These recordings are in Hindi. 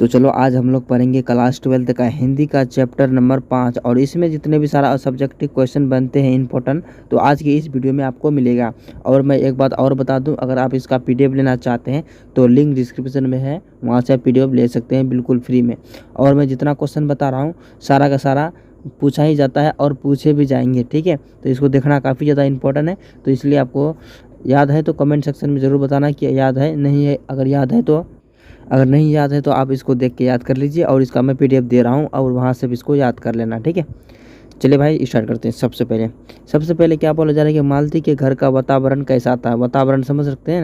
तो चलो आज हम लोग पढ़ेंगे क्लास 12 का हिंदी का चैप्टर नंबर 5 और इसमें जितने भी सारा सब्जेक्टिव क्वेश्चन बनते हैं इंपॉर्टेंट, तो आज की इस वीडियो में आपको मिलेगा। और मैं एक बात और बता दूं, अगर आप इसका पीडीएफ लेना चाहते हैं तो लिंक डिस्क्रिप्शन में है, वहाँ से आप पीडीएफ ले सकते हैं बिल्कुल फ्री में। और मैं जितना क्वेश्चन बता रहा हूँ सारा का सारा पूछा ही जाता है और पूछे भी जाएंगे, ठीक है। तो इसको देखना काफ़ी ज़्यादा इंपॉर्टेंट है, तो इसलिए आपको याद है तो कमेंट सेक्शन में ज़रूर बताना कि याद है, नहीं है। अगर नहीं याद है तो आप इसको देख के याद कर लीजिए, और इसका मैं पीडीएफ दे रहा हूँ और वहाँ से भी इसको याद कर लेना, ठीक है। चलिए भाई स्टार्ट करते हैं। सबसे पहले क्या बोला जा रहा है कि मालती के घर का वातावरण कैसा था। वातावरण समझ सकते हैं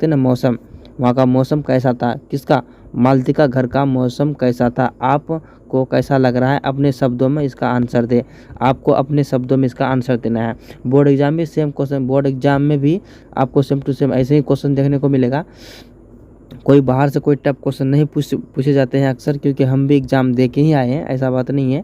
ना, मौसम, वहाँ का मौसम कैसा था। किसका? मालती का घर का मौसम कैसा था। आपको कैसा लग रहा है, अपने शब्दों में इसका आंसर दे। आपको अपने शब्दों में इसका आंसर देना है। बोर्ड एग्जाम में सेम क्वेश्चन, बोर्ड एग्जाम में भी आपको सेम टू सेम ऐसे ही क्वेश्चन देखने को मिलेगा। कोई बाहर से कोई टफ क्वेश्चन नहीं पूछे जाते हैं अक्सर, क्योंकि हम भी एग्ज़ाम दे के ही आए हैं, ऐसा बात नहीं है।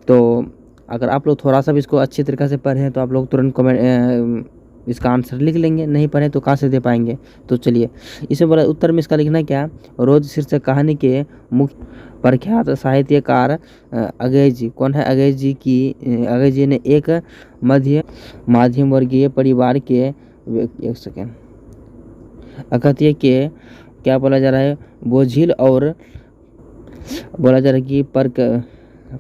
तो अगर आप लोग थोड़ा सा भी इसको अच्छी तरीके से पढ़ें तो आप लोग तुरंत कमेंट इसका आंसर लिख लेंगे, नहीं पढ़े तो कहाँ से दे पाएंगे। तो चलिए इसमें बोला उत्तर में इसका लिखना क्या। रोज शीर्षक कहानी के मुख्य प्रख्यात साहित्यकार अगेय जी। कौन है अगेय जी? अगेय जी ने एक मध्यम वर्गीय परिवार के, एक सेकेंड, अकथ्य के क्या बोला जा रहा है, बोझिल और बोला जा रहा है कि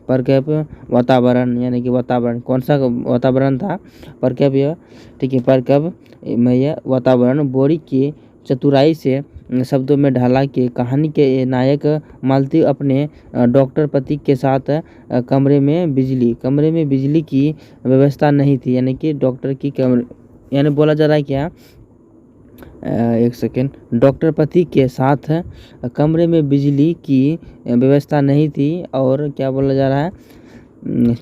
परकैप वातावरण, यानी कि वातावरण कौन सा वातावरण था? परकैप, ठीक है, परकैप में वातावरण बोरी की चतुराई से शब्दों में ढाला कि कहानी के नायक मालती अपने डॉक्टर पति के साथ कमरे में बिजली की व्यवस्था नहीं थी, यानी कि डॉक्टर की कमरे, यानी बोला जा रहा है क्या, एक सेकेंड, डॉक्टर पति के साथ कमरे में बिजली की व्यवस्था नहीं थी। और क्या बोला जा रहा है,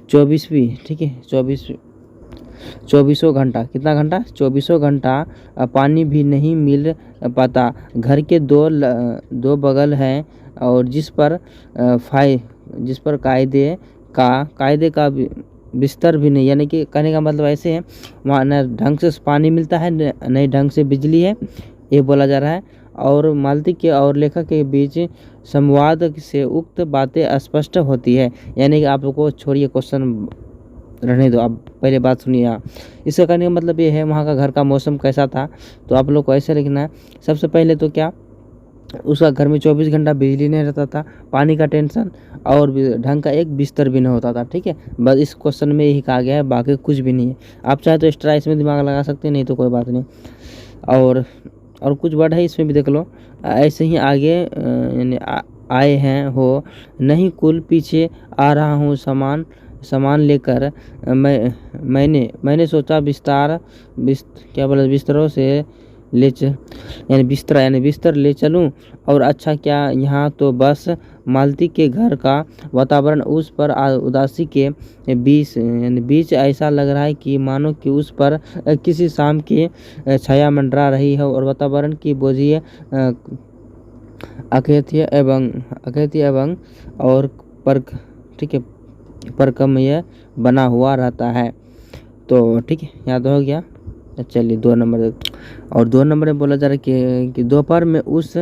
24वीं, ठीक है, 24 घंटा, कितना घंटा? 24 घंटा पानी भी नहीं मिल पाता। घर के दो बगल हैं और जिस पर कायदे का बिस्तर भी नहीं, यानी कि कहने का मतलब ऐसे है, वहाँ न ढंग से पानी मिलता है, न ढंग से बिजली है, ये बोला जा रहा है। और मालती के और लेखक के बीच संवाद से उक्त बातें स्पष्ट होती है। यानी कि आप लोग को छोड़िए क्वेश्चन रहने दो, आप पहले बात सुनिए। यहाँ इसका कहने का मतलब ये है वहाँ का घर का मौसम कैसा था, तो आप लोग को ऐसे लिखना है। सबसे पहले तो क्या, उसका घर में 24 घंटा बिजली नहीं रहता था, पानी का टेंशन, और ढंग का एक बिस्तर भी नहीं होता था, ठीक है। बस इस क्वेश्चन में यही कहा गया है, बाकी कुछ भी नहीं है। आप चाहे तो एक्स्ट्रा इसमें दिमाग लगा सकते हैं, नहीं तो कोई बात नहीं। और कुछ वर्ड है इसमें भी देख लो। ऐसे ही आगे यानी आए हैं हो, नहीं कुल पीछे आ रहा हूँ सामान लेकर, मैंने सोचा क्या बोला, बिस्तरों से यानी बिस्तर ले चलूं। और अच्छा क्या, यहाँ तो बस मालती के घर का वातावरण उस पर उदासी के बीच ऐसा लग रहा है कि मानो कि उस पर किसी शाम की छाया मंडरा रही है, और वातावरण की बोझिए अकेत्य एवं और पर, ठीक है, परकमय बना हुआ रहता है। तो ठीक है, याद हो गया। चलिए 2 नंबर, और 2 नंबर में बोला जा रहा है कि दोपहर में उस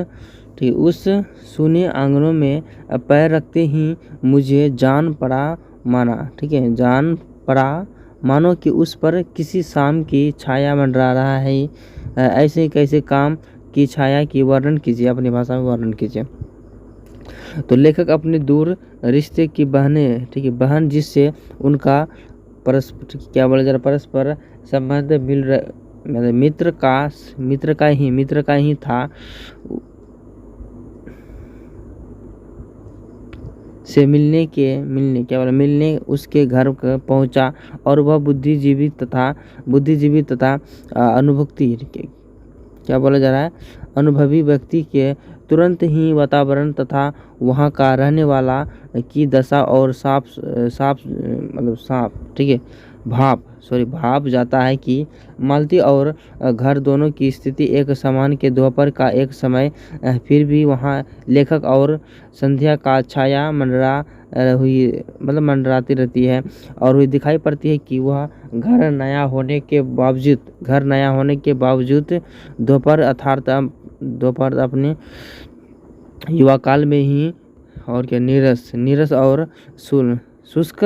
सूने आंगनों में पैर रखते ही मुझे जान पड़ा माना, ठीक है, जान पड़ा मानो कि उस पर किसी शाम की छाया मंडरा रहा है। ऐसे कैसे काम की छाया की वर्णन कीजिए, अपनी भाषा में वर्णन कीजिए। तो लेखक अपने दूर रिश्ते की बहनें, ठीक है, बहन जिससे उनका परस्पर संबंध मतलब मित्र का ही था, से मिलने उसके घर पहुंचा। और वह बुद्धिजीवी तथा अनुभवी व्यक्ति के तुरंत ही वातावरण तथा वहाँ का रहने वाला की दशा और ठीक है, भाप जाता है कि मालती और घर दोनों की स्थिति एक समान के दोपहर का एक समय, फिर भी वहाँ लेखक और संध्या का छाया मंडराती रहती है, और वही दिखाई पड़ती है कि वह घर नया होने के बावजूद दोपहर अपने युवा काल में ही और क्या नीरस नीरस और शुष्क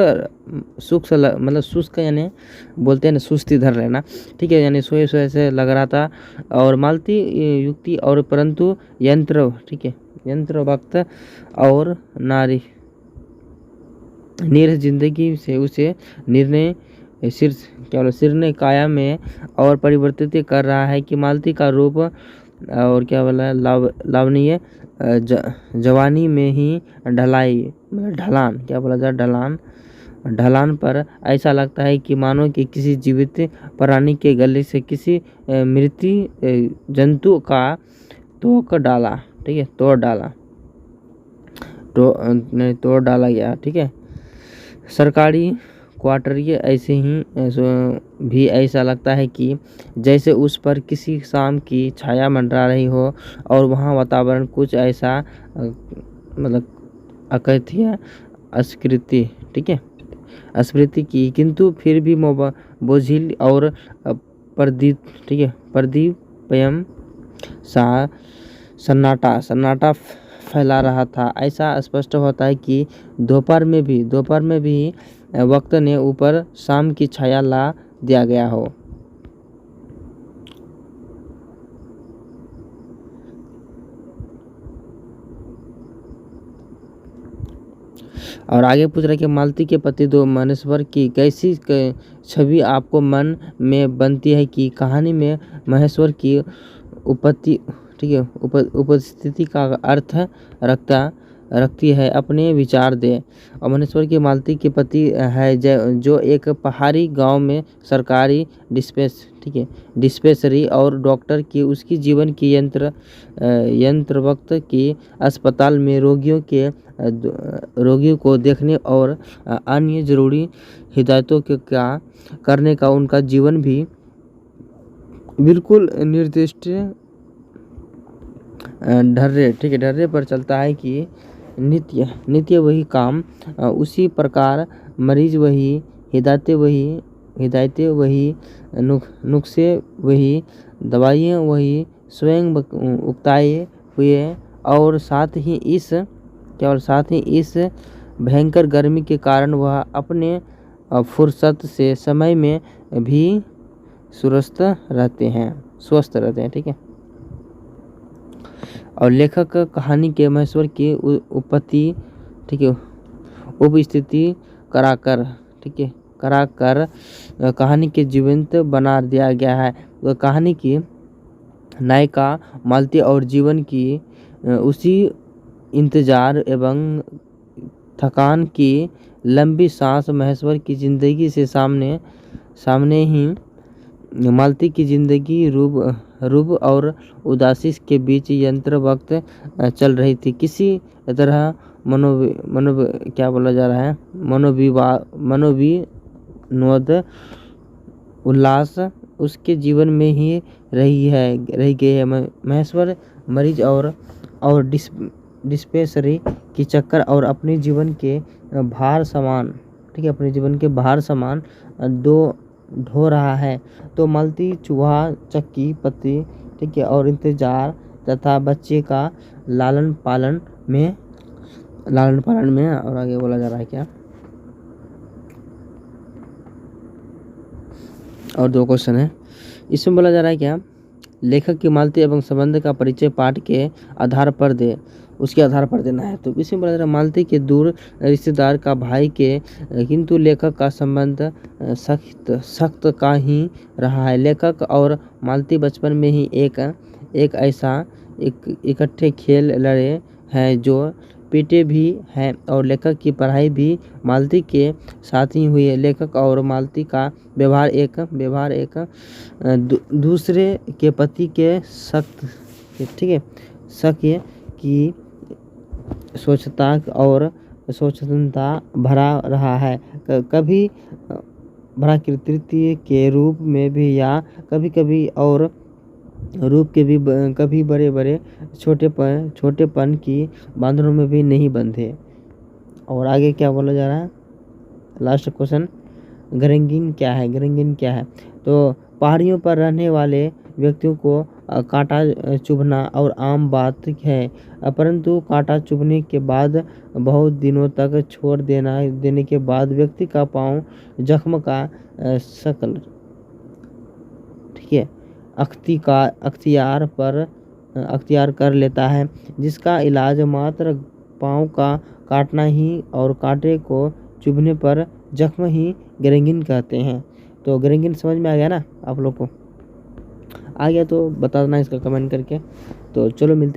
शुष्क मतलब शुष्क यानी बोलते हैं ना सुस्ती धर लेना, ठीक है, यानी सोए सोए से लग रहा था। और मालती युक्ति और परंतु यंत्र, ठीक है, यंत्र वक्त और नारी नीरस जिंदगी से उसे निर्णय सिर क्या बोला सिर ने काया में और परिवर्तित कर रहा है कि मालती का रूप और क्या बोला लावनीय जवानी में ही ढलाई मतलब ढलान क्या बोला जाए ढलान पर ऐसा लगता है कि मानो कि किसी जीवित प्राणी के गले से किसी मृत जंतु का तोड़ डाला, ठीक है, तोड़ डाला गया, ठीक है। सरकारी क्वार्टर ऐसे ही भी ऐसा लगता है कि जैसे उस पर किसी शाम की छाया मंडरा रही हो और वहाँ वातावरण कुछ ऐसा मतलब अकथनीय अस्कृति, ठीक है, अस्मृति की, किंतु फिर भी बोझिल और प्रदीप, ठीक है, प्रदीपयम सा सन्नाटा फैला रहा था। ऐसा स्पष्ट होता है कि दोपहर में भी वक्त ने ऊपर शाम की छाया ला दिया गया हो। और आगे पूछ रहा है कि मालती के पति दो महेश्वर की कैसी छवि आपको मन में बनती है कि कहानी में महेश्वर की उपस्थिति, ठीक है, उपस्थिति का अर्थ रखती है, अपने विचार दे। और महेश्वर की मालती के पति है जो एक पहाड़ी गांव में सरकारी ठीक है, डिस्पेंसरी और डॉक्टर की उसकी जीवन की यंत्र वक्त की अस्पताल में रोगियों को देखने और अन्य जरूरी हिदायतों के क्या करने का उनका जीवन भी बिल्कुल निर्दिष्ट ढर्रे, ठीक है, ढर्रे पर चलता है कि नित्य वही काम, उसी प्रकार मरीज वही हिदायतें वही नुस्खे वही दवाइयाँ वही स्वयं उगताए हुए और साथ ही इस भयंकर गर्मी के कारण वह अपने फुर्सत से समय में भी स्वस्थ रहते हैं, ठीक है। और लेखक कहानी के महेश्वर की उपस्थिति, ठीक है, उपस्थिति कराकर, ठीक है, कहानी के जीवंत बना दिया गया है। तो कहानी की नायिका मालती और जीवन की उसी इंतजार एवं थकान की लंबी सांस महेश्वर की जिंदगी से सामने ही मालती की जिंदगी रूब और उदासी के बीच यंत्र वक्त चल रही थी। किसी तरह क्या बोला जा रहा है मनोविनोद उल्लास उसके जीवन में ही रह गई है। महेश्वर मरीज और डिस्पेंसरी की चक्कर और अपने जीवन के भार समान, ठीक है, अपने जीवन के भार समान ढो रहा है। तो मालती चूहा चक्की पत्ती, ठीक है, और इंतजार तथा बच्चे का लालन पालन में और आगे बोला जा रहा है क्या, और दो क्वेश्चन है इसमें बोला जा रहा है क्या, लेखक की मालती एवं संबंध का परिचय पाठ के आधार पर उसके आधार पर देना है। तो इसमें बोला जा रहा है मालती के दूर रिश्तेदार का भाई के, किंतु लेखक का संबंध सख्त का ही रहा है। लेखक और मालती बचपन में ही एक ऐसा इकट्ठे खेल लड़े हैं जो पीटे भी हैं, और लेखक की पढ़ाई भी मालती के साथ ही हुई है। लेखक और मालती का व्यवहार एक दूसरे के पति के सख्त, ठीक है, सख्य की स्वच्छता भरा रहा है, कभी भ्रातृत्व के रूप में भी या कभी और रूप के भी कभी बड़े छोटेपन की बांधनों में भी नहीं बंधे। और आगे क्या बोला जा रहा है, लास्ट क्वेश्चन, घरेंगीन क्या है। तो पहाड़ियों पर रहने वाले व्यक्तियों को कांटा चुभना और आम बात है, परंतु कांटा चुभने के बाद बहुत दिनों तक छोड़ देने के बाद व्यक्ति का पाँव जख्म का शक्ल, ठीक है, अख्तियार कर लेता है, जिसका इलाज मात्र पाँव का काटना ही और कांटे को चुभने पर जख्म ही गैंग्रीन कहते हैं। तो गैंग्रीन समझ में आ गया ना आप लोग को? आ गया तो बता देना इसका कमेंट करके। तो चलो मिलते हैं।